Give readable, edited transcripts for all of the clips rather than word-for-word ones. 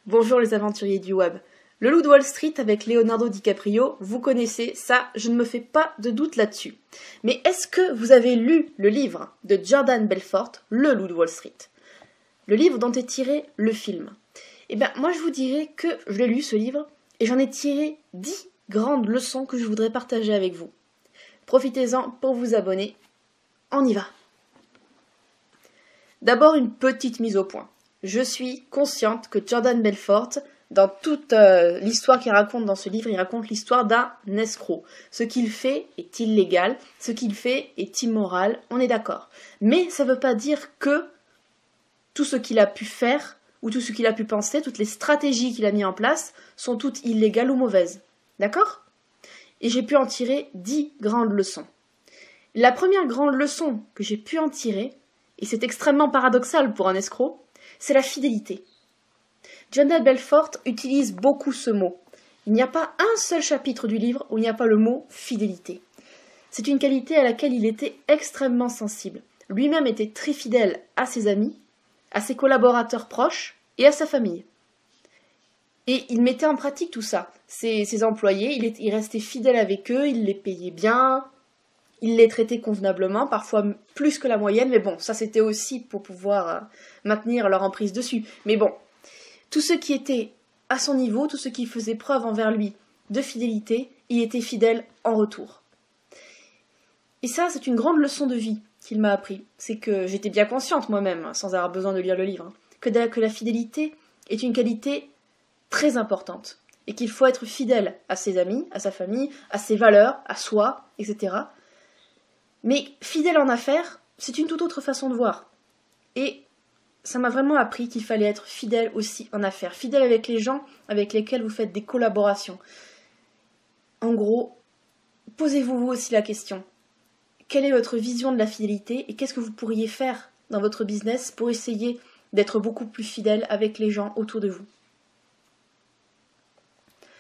Bonjour les aventuriers du web. Le Loup de Wall Street avec Leonardo DiCaprio, vous connaissez, ça, je ne me fais pas de doute là-dessus. Mais est-ce que vous avez lu le livre de Jordan Belfort, Le Loup de Wall Street? Le livre dont est tiré le film. Eh bien, moi je vous dirais que je l'ai lu ce livre et j'en ai tiré 10 grandes leçons que je voudrais partager avec vous. Profitez-en pour vous abonner. On y va. D'abord une petite mise au point. Je suis consciente que Jordan Belfort, dans toute l'histoire qu'il raconte dans ce livre, il raconte l'histoire d'un escroc. Ce qu'il fait est illégal, ce qu'il fait est immoral, on est d'accord. Mais ça ne veut pas dire que tout ce qu'il a pu faire, ou tout ce qu'il a pu penser, toutes les stratégies qu'il a mis en place, sont toutes illégales ou mauvaises. D'accord ? Et j'ai pu en tirer 10 grandes leçons. La première grande leçon que j'ai pu en tirer, et c'est extrêmement paradoxal pour un escroc, c'est la fidélité. Jordan Belfort utilise beaucoup ce mot. Il n'y a pas un seul chapitre du livre où il n'y a pas le mot fidélité. C'est une qualité à laquelle il était extrêmement sensible. Lui-même était très fidèle à ses amis, à ses collaborateurs proches et à sa famille. Et il mettait en pratique tout ça. Ses employés, il restait fidèle avec eux, il les payait bien, il les traitait convenablement, parfois plus que la moyenne, mais bon, ça c'était aussi pour pouvoir maintenir leur emprise dessus. Mais bon, tout ce qui était à son niveau, tout ce qui faisait preuve envers lui de fidélité, il était fidèle en retour. Et ça, c'est une grande leçon de vie qu'il m'a appris. C'est que j'étais bien consciente moi-même, sans avoir besoin de lire le livre, que la fidélité est une qualité très importante et qu'il faut être fidèle à ses amis, à sa famille, à ses valeurs, à soi, etc. Mais fidèle en affaires, c'est une toute autre façon de voir. Et ça m'a vraiment appris qu'il fallait être fidèle aussi en affaires. Fidèle avec les gens avec lesquels vous faites des collaborations. En gros, posez-vous aussi la question. Quelle est votre vision de la fidélité et qu'est-ce que vous pourriez faire dans votre business pour essayer d'être beaucoup plus fidèle avec les gens autour de vous?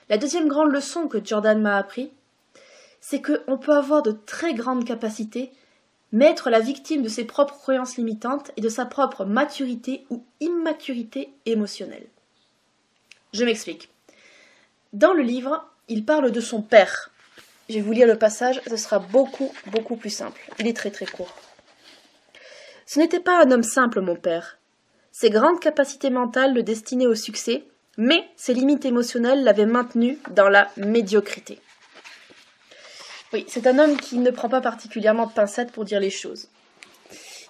La deuxième grande leçon que Jordan m'a appris, c'est qu'on peut avoir de très grandes capacités, mais être la victime de ses propres croyances limitantes et de sa propre maturité ou immaturité émotionnelle. Je m'explique. Dans le livre, il parle de son père. Je vais vous lire le passage, ce sera beaucoup plus simple. Il est très court. Ce n'était pas un homme simple, mon père. Ses grandes capacités mentales le destinaient au succès, mais ses limites émotionnelles l'avaient maintenu dans la médiocrité. Oui, c'est un homme qui ne prend pas particulièrement de pincettes pour dire les choses.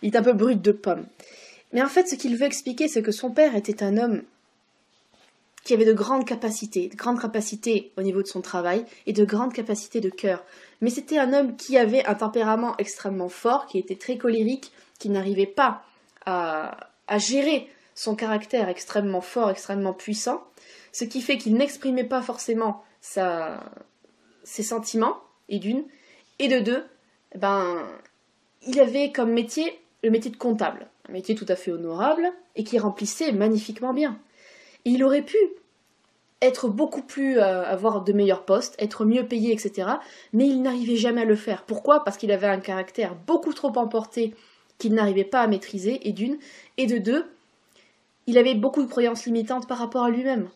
Il est un peu brut de pomme. Mais en fait, ce qu'il veut expliquer, c'est que son père était un homme qui avait de grandes capacités au niveau de son travail et de grandes capacités de cœur. Mais c'était un homme qui avait un tempérament extrêmement fort, qui était très colérique, qui n'arrivait pas à gérer son caractère extrêmement fort, extrêmement puissant, ce qui fait qu'il n'exprimait pas forcément ses sentiments, et de deux, il avait comme métier le métier de comptable, un métier tout à fait honorable et qui remplissait magnifiquement bien. Et il aurait pu être beaucoup plus, avoir de meilleurs postes, être mieux payé, etc. Mais il n'arrivait jamais à le faire. Pourquoi ? Parce qu'il avait un caractère beaucoup trop emporté qu'il n'arrivait pas à maîtriser, et de deux, il avait beaucoup de croyances limitantes par rapport à lui-même.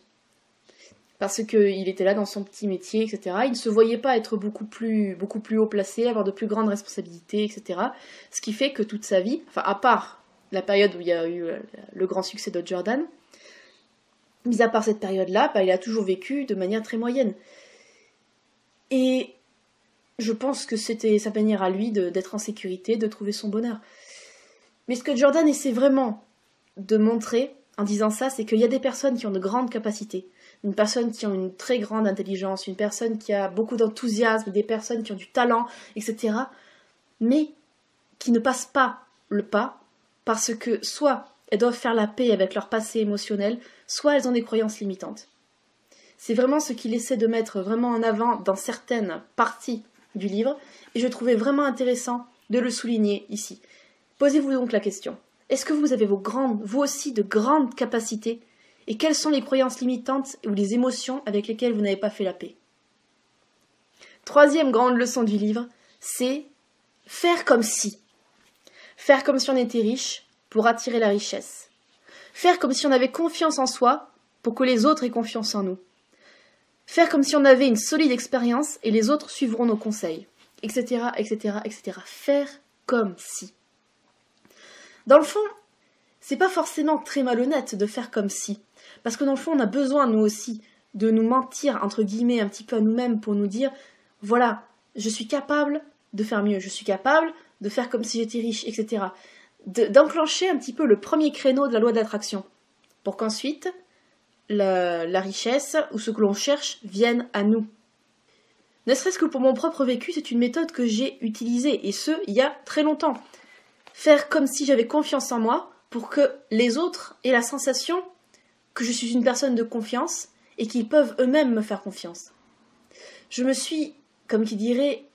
Parce qu'il était là dans son petit métier, etc. Il ne se voyait pas être beaucoup plus haut placé, avoir de plus grandes responsabilités, etc. Ce qui fait que toute sa vie, enfin à part la période où il y a eu le grand succès de Jordan, mis à part cette période-là, il a toujours vécu de manière très moyenne. Et je pense que c'était sa manière à lui d'être en sécurité, de trouver son bonheur. Mais ce que Jordan essaie vraiment de montrer en disant ça, c'est qu'il y a des personnes qui ont de grandes capacités, une personne qui a une très grande intelligence, une personne qui a beaucoup d'enthousiasme, des personnes qui ont du talent, etc. Mais qui ne passent pas le pas parce que soit elles doivent faire la paix avec leur passé émotionnel, soit elles ont des croyances limitantes. C'est vraiment ce qu'il essaie de mettre vraiment en avant dans certaines parties du livre, et je trouvais vraiment intéressant de le souligner ici. Posez-vous donc la question. Est-ce que vous avez vous aussi de grandes capacités? Et quelles sont les croyances limitantes ou les émotions avec lesquelles vous n'avez pas fait la paix? Troisième grande leçon du livre, c'est faire comme si. Faire comme si on était riche pour attirer la richesse. Faire comme si on avait confiance en soi pour que les autres aient confiance en nous. Faire comme si on avait une solide expérience et les autres suivront nos conseils, etc., etc., etc. Faire comme si. Dans le fond, c'est pas forcément très malhonnête de faire comme si, parce que dans le fond, on a besoin, nous aussi, de nous mentir, entre guillemets, un petit peu à nous-mêmes pour nous dire, voilà, je suis capable de faire mieux, je suis capable de faire comme si j'étais riche, etc. D'enclencher un petit peu le premier créneau de la loi d'attraction, pour qu'ensuite, la richesse ou ce que l'on cherche vienne à nous. Ne serait-ce que pour mon propre vécu, c'est une méthode que j'ai utilisée, et ce, il y a très longtemps. Faire comme si j'avais confiance en moi, pour que les autres aient la sensation que je suis une personne de confiance, et qu'ils peuvent eux-mêmes me faire confiance. Je me suis, comme qui dirait,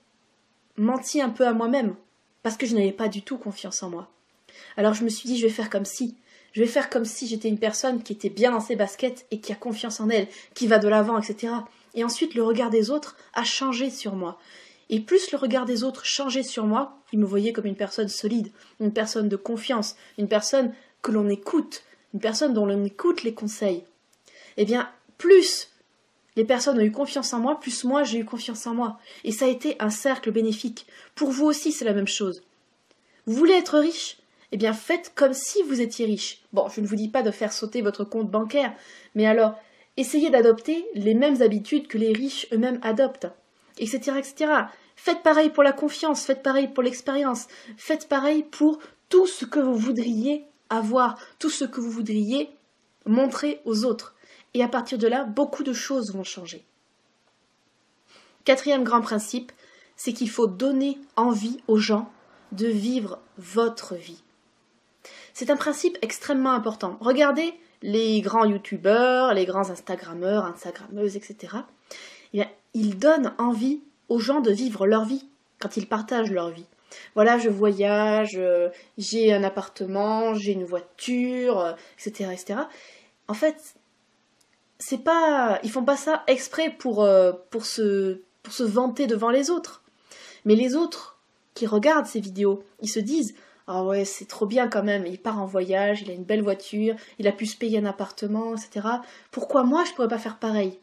menti un peu à moi-même, parce que je n'avais pas du tout confiance en moi. Alors je me suis dit, je vais faire comme si. Je vais faire comme si j'étais une personne qui était bien dans ses baskets et qui a confiance en elle, qui va de l'avant, etc. Et ensuite, le regard des autres a changé sur moi. Et plus le regard des autres changeait sur moi, ils me voyaient comme une personne solide, une personne de confiance, une personne que l'on écoute, une personne dont l'on écoute les conseils. Eh bien, plus les personnes ont eu confiance en moi, plus moi j'ai eu confiance en moi. Et ça a été un cercle bénéfique. Pour vous aussi, c'est la même chose. Vous voulez être riche ? Eh bien, faites comme si vous étiez riche. Bon, je ne vous dis pas de faire sauter votre compte bancaire, mais alors, essayez d'adopter les mêmes habitudes que les riches eux-mêmes adoptent, etc., etc. Faites pareil pour la confiance, faites pareil pour l'expérience, faites pareil pour tout ce que vous voudriez avoir, tout ce que vous voudriez montrer aux autres. Et à partir de là, beaucoup de choses vont changer. Quatrième grand principe, c'est qu'il faut donner envie aux gens de vivre votre vie. C'est un principe extrêmement important. Regardez les grands youtubeurs, les grands instagrammeurs, instagrammeuses, etc. Ils donnent envie aux gens de vivre leur vie quand ils partagent leur vie. Voilà, je voyage, j'ai un appartement, j'ai une voiture, etc., etc. En fait, ils font pas ça exprès pour se vanter devant les autres. Mais les autres qui regardent ces vidéos, ils se disent « Ah ouais, c'est trop bien quand même, il part en voyage, il a une belle voiture, il a pu se payer un appartement, etc. Pourquoi moi je pourrais pas faire pareil ?»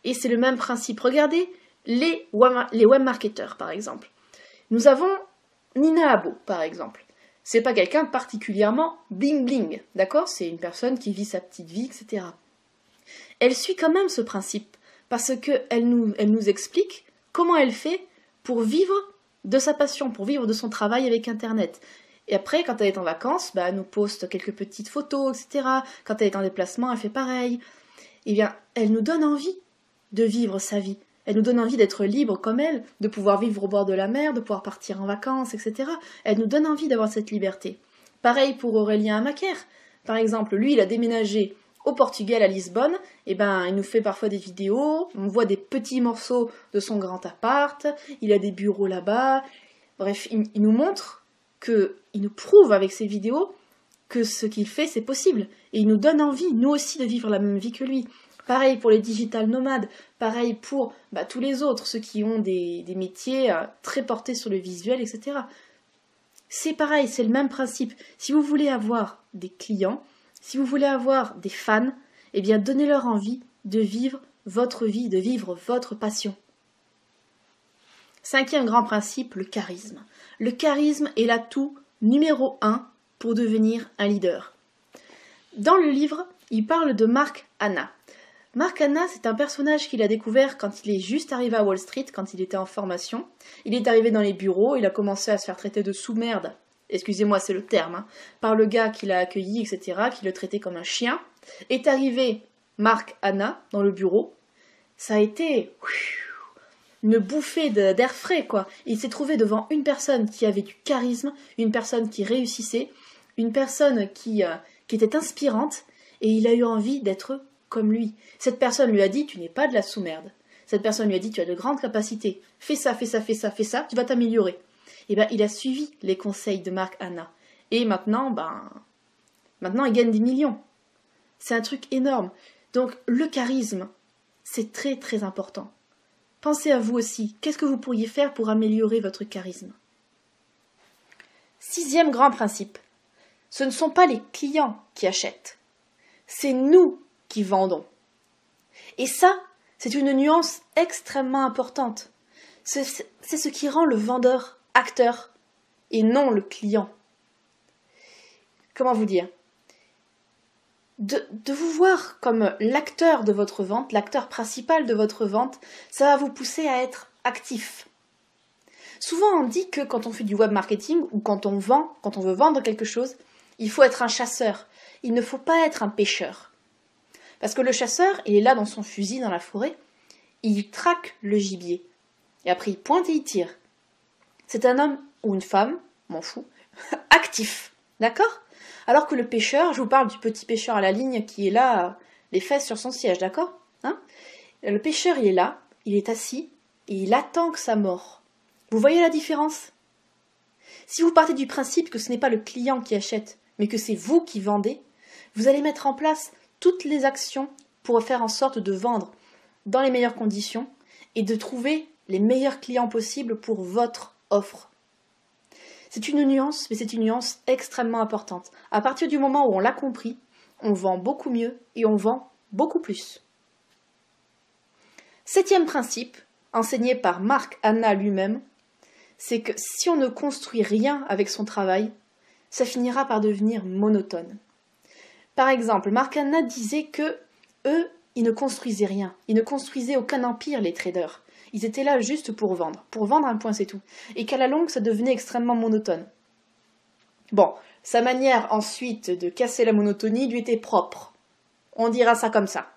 Et c'est le même principe. Regardez les webmarketeurs, par exemple. Nous avons Nina Abo, par exemple. C'est pas quelqu'un de particulièrement bling-bling, d'accord ? C'est une personne qui vit sa petite vie, etc. Elle suit quand même ce principe, parce qu'elle nous explique comment elle fait pour vivre de sa passion, pour vivre de son travail avec Internet. Et après, quand elle est en vacances, elle nous poste quelques petites photos, etc. Quand elle est en déplacement, elle fait pareil. Eh bien, elle nous donne envie de vivre sa vie. Elle nous donne envie d'être libre comme elle, de pouvoir vivre au bord de la mer, de pouvoir partir en vacances, etc. Elle nous donne envie d'avoir cette liberté. Pareil pour Aurélien Amaker. Par exemple, lui, il a déménagé au Portugal, à Lisbonne. Il nous fait parfois des vidéos, on voit des petits morceaux de son grand appart, il a des bureaux là-bas. Bref, il nous montre il nous prouve avec ses vidéos que ce qu'il fait, c'est possible. Et il nous donne envie, nous aussi, de vivre la même vie que lui. Pareil pour les digital nomades, pareil pour tous les autres, ceux qui ont des métiers très portés sur le visuel, etc. C'est pareil, c'est le même principe. Si vous voulez avoir des clients, si vous voulez avoir des fans, eh bien donnez-leur envie de vivre votre vie, de vivre votre passion. Cinquième grand principe, le charisme. Le charisme est l'atout numéro 1 pour devenir un leader. Dans le livre, il parle de Mark Hanna. Mark Hanna, c'est un personnage qu'il a découvert quand il est juste arrivé à Wall Street, quand il était en formation. Il est arrivé dans les bureaux, il a commencé à se faire traiter de sous-merde, excusez-moi, c'est le terme, par le gars qui l'a accueilli, etc., qui le traitait comme un chien. Est arrivé Mark Hanna dans le bureau. Ça a été une bouffée d'air frais, quoi. Il s'est trouvé devant une personne qui avait du charisme, une personne qui réussissait, une personne qui était inspirante, et il a eu envie d'être comme lui. Cette personne lui a dit « Tu n'es pas de la sous-merde ». Cette personne lui a dit « Tu as de grandes capacités. Fais ça, fais ça, fais ça, fais ça, tu vas t'améliorer ». Et il a suivi les conseils de Mark Hanna. Et maintenant, il gagne des millions. C'est un truc énorme. Donc, le charisme, c'est très très important. Pensez à vous aussi. Qu'est-ce que vous pourriez faire pour améliorer votre charisme ? Sixième grand principe. Ce ne sont pas les clients qui achètent. C'est nous qui vendons. Et ça, c'est une nuance extrêmement importante. C'est ce qui rend le vendeur acteur et non le client. Comment vous dire ? De vous voir comme l'acteur de votre vente, l'acteur principal de votre vente, ça va vous pousser à être actif. Souvent on dit que quand on fait du web marketing ou quand on veut vendre quelque chose, il faut être un chasseur. Il ne faut pas être un pêcheur. Parce que le chasseur, il est là dans son fusil dans la forêt, il traque le gibier. Et après il pointe et il tire. C'est un homme ou une femme, m'en fous, actif. D'accord ? Alors que le pêcheur, je vous parle du petit pêcheur à la ligne qui est là, les fesses sur son siège, d'accord ? Le pêcheur, il est là, il est assis, et il attend que ça mord. Vous voyez la différence ? Si vous partez du principe que ce n'est pas le client qui achète, mais que c'est vous qui vendez, vous allez mettre en place toutes les actions pour faire en sorte de vendre dans les meilleures conditions et de trouver les meilleurs clients possibles pour votre offre. C'est une nuance, mais c'est une nuance extrêmement importante. À partir du moment où on l'a compris, on vend beaucoup mieux et on vend beaucoup plus. 7e principe, enseigné par Mark Hanna lui-même, c'est que si on ne construit rien avec son travail, ça finira par devenir monotone. Par exemple, Mark Hanna disait que eux, ils ne construisaient rien. Ils ne construisaient aucun empire, les traders. Ils étaient là juste pour vendre. Pour vendre un point, c'est tout. Et qu'à la longue, ça devenait extrêmement monotone. Bon, sa manière ensuite de casser la monotonie lui était propre. On dira ça comme ça.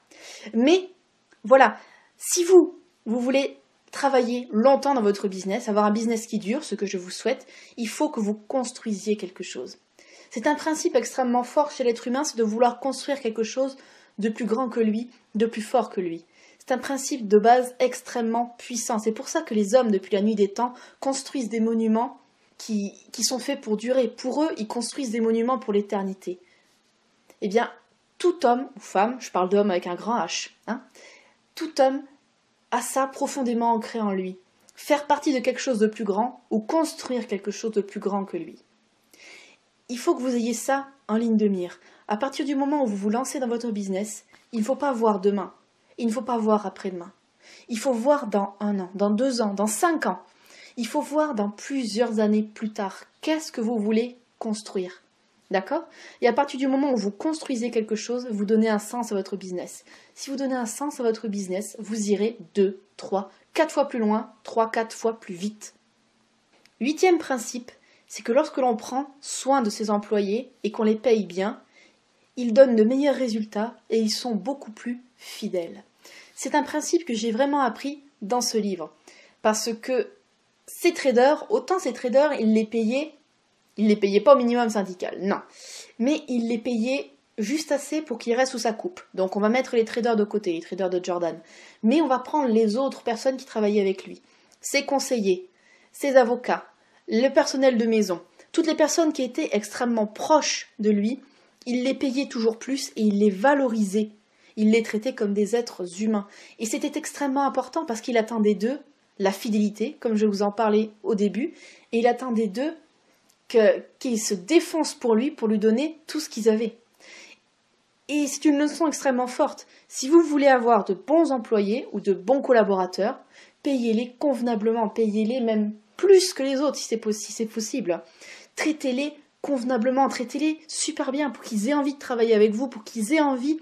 Mais, voilà, si vous voulez travailler longtemps dans votre business, avoir un business qui dure, ce que je vous souhaite, il faut que vous construisiez quelque chose. C'est un principe extrêmement fort chez l'être humain, c'est de vouloir construire quelque chose de plus grand que lui, de plus fort que lui. C'est un principe de base extrêmement puissant. C'est pour ça que les hommes, depuis la nuit des temps, construisent des monuments qui sont faits pour durer. Pour eux, ils construisent des monuments pour l'éternité. Eh bien, tout homme ou femme, je parle d'homme avec un grand H, tout homme a ça profondément ancré en lui. Faire partie de quelque chose de plus grand ou construire quelque chose de plus grand que lui. Il faut que vous ayez ça en ligne de mire. À partir du moment où vous vous lancez dans votre business, il ne faut pas voir demain. Il ne faut pas voir après-demain. Il faut voir dans 1 an, dans 2 ans, dans 5 ans. Il faut voir dans plusieurs années plus tard. Qu'est-ce que vous voulez construire ? D'accord ? Et à partir du moment où vous construisez quelque chose, vous donnez un sens à votre business. Si vous donnez un sens à votre business, vous irez 2, 3, 4 fois plus loin, 3, 4 fois plus vite. 8e principe, c'est que lorsque l'on prend soin de ses employés et qu'on les paye bien, ils donnent de meilleurs résultats et ils sont beaucoup plus fidèles. C'est un principe que j'ai vraiment appris dans ce livre. Parce que ces traders, ils les payaient pas au minimum syndical, non. Mais ils les payaient juste assez pour qu'ils restent sous sa coupe. Donc on va mettre les traders de côté, les traders de Jordan. Mais on va prendre les autres personnes qui travaillaient avec lui. Ses conseillers, ses avocats, le personnel de maison, toutes les personnes qui étaient extrêmement proches de lui, il les payait toujours plus et il les valorisait. Il les traitait comme des êtres humains. Et c'était extrêmement important parce qu'il attendait d'eux la fidélité, comme je vous en parlais au début, et il attendait d'eux qu'ils se défoncent pour lui donner tout ce qu'ils avaient. Et c'est une leçon extrêmement forte. Si vous voulez avoir de bons employés ou de bons collaborateurs, payez-les convenablement, payez-les même plus que les autres si c'est possible. Traitez-les convenablement, traitez-les super bien pour qu'ils aient envie de travailler avec vous, pour qu'ils aient envie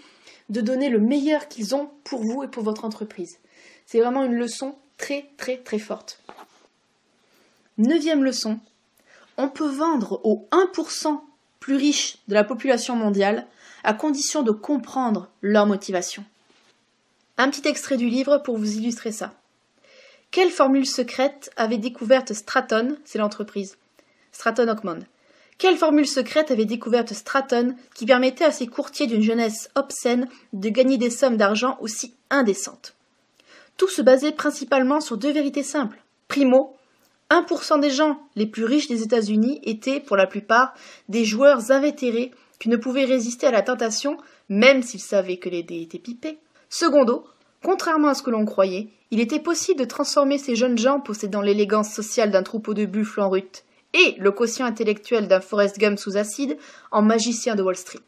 de donner le meilleur qu'ils ont pour vous et pour votre entreprise. C'est vraiment une leçon très très très forte. 9e leçon, on peut vendre aux 1% plus riches de la population mondiale à condition de comprendre leur motivation. Un petit extrait du livre pour vous illustrer ça. Quelle formule secrète avait découverte Stratton, c'est l'entreprise, Stratton Oakmont. Quelle formule secrète avait découverte Stratton qui permettait à ces courtiers d'une jeunesse obscène de gagner des sommes d'argent aussi indécentes ? Tout se basait principalement sur 2 vérités simples. Primo, 1% des gens les plus riches des États-Unis étaient, pour la plupart, des joueurs invétérés qui ne pouvaient résister à la tentation, même s'ils savaient que les dés étaient pipés. Secondo, contrairement à ce que l'on croyait, il était possible de transformer ces jeunes gens possédant l'élégance sociale d'un troupeau de buffles en rut et le quotient intellectuel d'un Forrest Gump sous acide en magicien de Wall Street.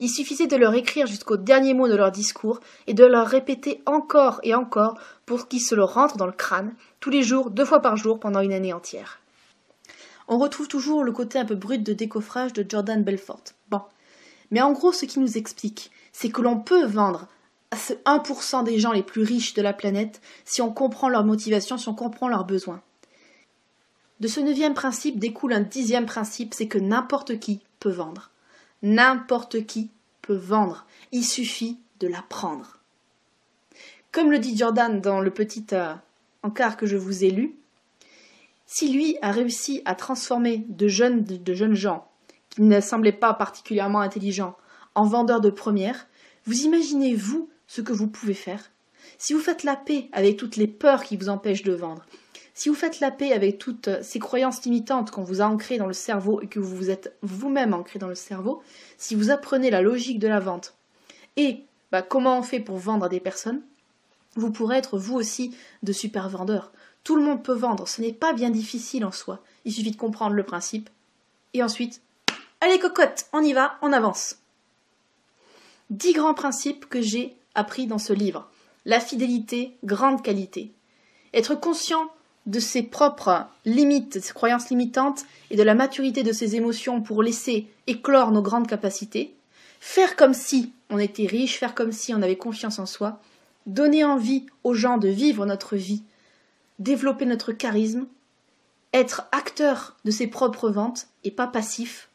Il suffisait de leur écrire jusqu'au dernier mot de leur discours et de leur répéter encore et encore pour qu'ils se le rentrent dans le crâne, tous les jours, 2 fois par jour, pendant une année entière. On retrouve toujours le côté un peu brut de décoffrage de Jordan Belfort. Bon. Mais en gros, ce qui nous explique, c'est que l'on peut vendre à ce 1% des gens les plus riches de la planète si on comprend leur motivation, si on comprend leurs besoins. De ce 9e principe découle un 10e principe, c'est que n'importe qui peut vendre. N'importe qui peut vendre. Il suffit de l'apprendre. Comme le dit Jordan dans le petit encart que je vous ai lu, si lui a réussi à transformer de jeunes gens qui ne semblaient pas particulièrement intelligents en vendeurs de première, vous imaginez, vous, ce que vous pouvez faire? Si vous faites la paix avec toutes les peurs qui vous empêchent de vendre, si vous faites la paix avec toutes ces croyances limitantes qu'on vous a ancrées dans le cerveau et que vous vous êtes vous-même ancré dans le cerveau, si vous apprenez la logique de la vente et comment on fait pour vendre à des personnes, vous pourrez être vous aussi de super vendeurs. Tout le monde peut vendre, ce n'est pas bien difficile en soi. Il suffit de comprendre le principe. Et ensuite, allez cocotte, on y va, on avance. 10 grands principes que j'ai appris dans ce livre. La fidélité, grande qualité. Être conscient de ses propres limites, de ses croyances limitantes et de la maturité de ses émotions pour laisser éclore nos grandes capacités. Faire comme si on était riche, faire comme si on avait confiance en soi. Donner envie aux gens de vivre notre vie. Développer notre charisme. Être acteur de ses propres ventes et pas passif.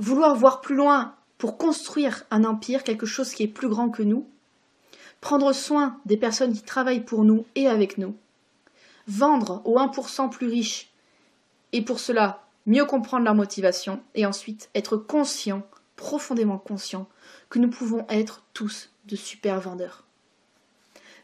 Vouloir voir plus loin pour construire un empire, quelque chose qui est plus grand que nous. Prendre soin des personnes qui travaillent pour nous et avec nous. Vendre aux 1% plus riches et pour cela mieux comprendre leur motivation et ensuite être conscient, profondément conscient que nous pouvons être tous de super vendeurs.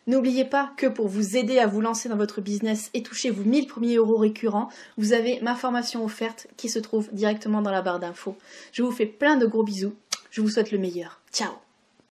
N'oubliez pas que pour vous aider à vous lancer dans votre business et toucher vos 1000 premiers euros récurrents, vous avez ma formation offerte qui se trouve directement dans la barre d'infos. Je vous fais plein de gros bisous, je vous souhaite le meilleur. Ciao!